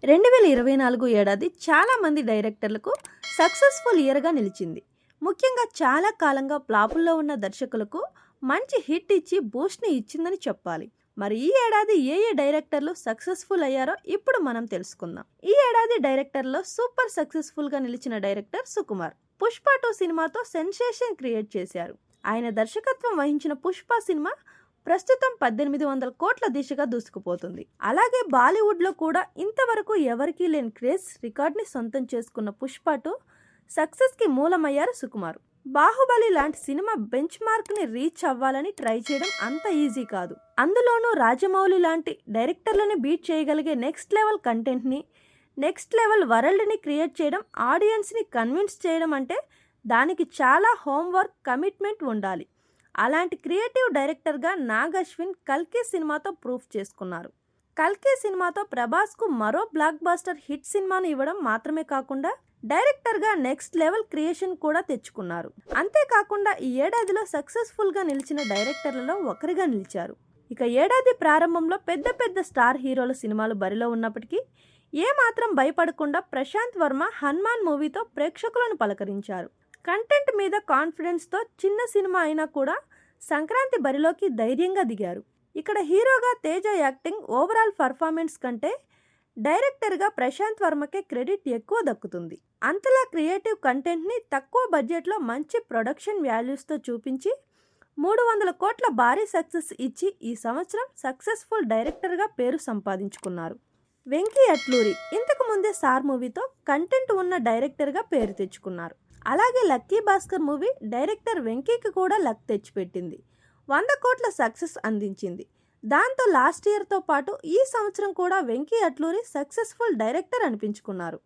2024 ఏడాది చాలా మంది డైరెక్టర్లకు సక్సెస్ఫుల్ ఇయర్గా నిలిచింది. ముఖ్యంగా చాలా కాలంగా ఫ్లాపుల్లో ఉన్న దర్శకులకు మంచి హిట్ ఇచ్చి బూస్ట్ని ఇచ్చిందని చెప్పాలి. మరి ఈ ఏడాది ఏ డైరెక్టర్లు సక్సెస్ఫుల్ అయ్యారో ఇప్పుడు మనం తెలుసుకుందాం. ఈ ఏడాది డైరెక్టర్లో సూపర్ సక్సెస్ఫుల్గా నిలిచిన డైరెక్టర్ సుకుమార్. పుష్ప 2 సినిమాతో సెన్సేషన్ క్రియేట్ చేశారు. ఆయన దర్శకత్వం వహించిన పుష్ప సినిమా ప్రస్తుతం 1800 కోట్ల దిశగా దూసుకుపోతుంది. అలాగే బాలీవుడ్లో కూడా ఇంతవరకు ఎవరికీ లేని క్రేజ్ రికార్డ్ని సొంతం చేసుకున్న పుష్ప 2 సక్సెస్కి మూలమయ్యారు సుకుమార్. బాహుబలి లాంటి సినిమా బెంచ్ మార్క్ని రీచ్ అవ్వాలని ట్రై చేయడం అంత ఈజీ కాదు. అందులోనూ రాజమౌళి లాంటి డైరెక్టర్లని బీట్ చేయగలిగే నెక్స్ట్ లెవెల్ కంటెంట్ని, నెక్స్ట్ లెవెల్ వరల్డ్ని క్రియేట్ చేయడం, ఆడియన్స్ని కన్విన్స్ చేయడం అంటే దానికి చాలా హోంవర్క్, కమిట్మెంట్ ఉండాలి. అలాంటి క్రియేటివ్ డైరెక్టర్గా నాగ్ అశ్విన్ కల్కి సినిమాతో ప్రూఫ్ చేసుకున్నారు. కల్కి సినిమాతో ప్రభాస్కు మరో బ్లాక్ బాస్టర్ హిట్ సినిమాను ఇవ్వడం మాత్రమే కాకుండా డైరెక్టర్గా నెక్స్ట్ లెవెల్ క్రియేషన్ కూడా తెచ్చుకున్నారు. అంతేకాకుండా ఈ ఏడాదిలో సక్సెస్ఫుల్గా నిలిచిన డైరెక్టర్లలో ఒకరిగా నిలిచారు. ఇక ఏడాది ప్రారంభంలో పెద్ద పెద్ద స్టార్ హీరోల సినిమాలు బరిలో ఉన్నప్పటికీ ఏమాత్రం భయపడకుండా ప్రశాంత్ వర్మ హనుమాన్ మూవీతో ప్రేక్షకులను పలకరించారు. కంటెంట్ మీద కాన్ఫిడెన్స్తో చిన్న సినిమా అయినా కూడా సంక్రాంతి బరిలోకి ధైర్యంగా దిగారు. ఇక్కడ హీరోగా తేజ యాక్టింగ్, ఓవరాల్ పర్ఫార్మెన్స్ కంటే డైరెక్టర్గా ప్రశాంత్ వర్మకే క్రెడిట్ ఎక్కువ దక్కుతుంది. అంతలా క్రియేటివ్ కంటెంట్ని తక్కువ బడ్జెట్లో మంచి ప్రొడక్షన్ వాల్యూస్తో చూపించి 300 కోట్ల భారీ సక్సెస్ ఇచ్చి ఈ సంవత్సరం సక్సెస్ఫుల్ డైరెక్టర్గా పేరు సంపాదించుకున్నారు. వెంకీ అట్లూరి ఇంతకు ముందే సార్ మూవీతో కంటెంట్ ఉన్న డైరెక్టర్గా పేరు తెచ్చుకున్నారు. అలాగే లక్కీ భాస్కర్ మూవీ డైరెక్టర్ వెంకీకి కూడా లక్ తెచ్చిపెట్టింది. 100 కోట్ల సక్సెస్ అందించింది. దాంతో లాస్ట్ ఇయర్తో పాటు ఈ సంవత్సరం కూడా వెంకీ అట్లూరి సక్సెస్ఫుల్ డైరెక్టర్ అనిపించుకున్నారు.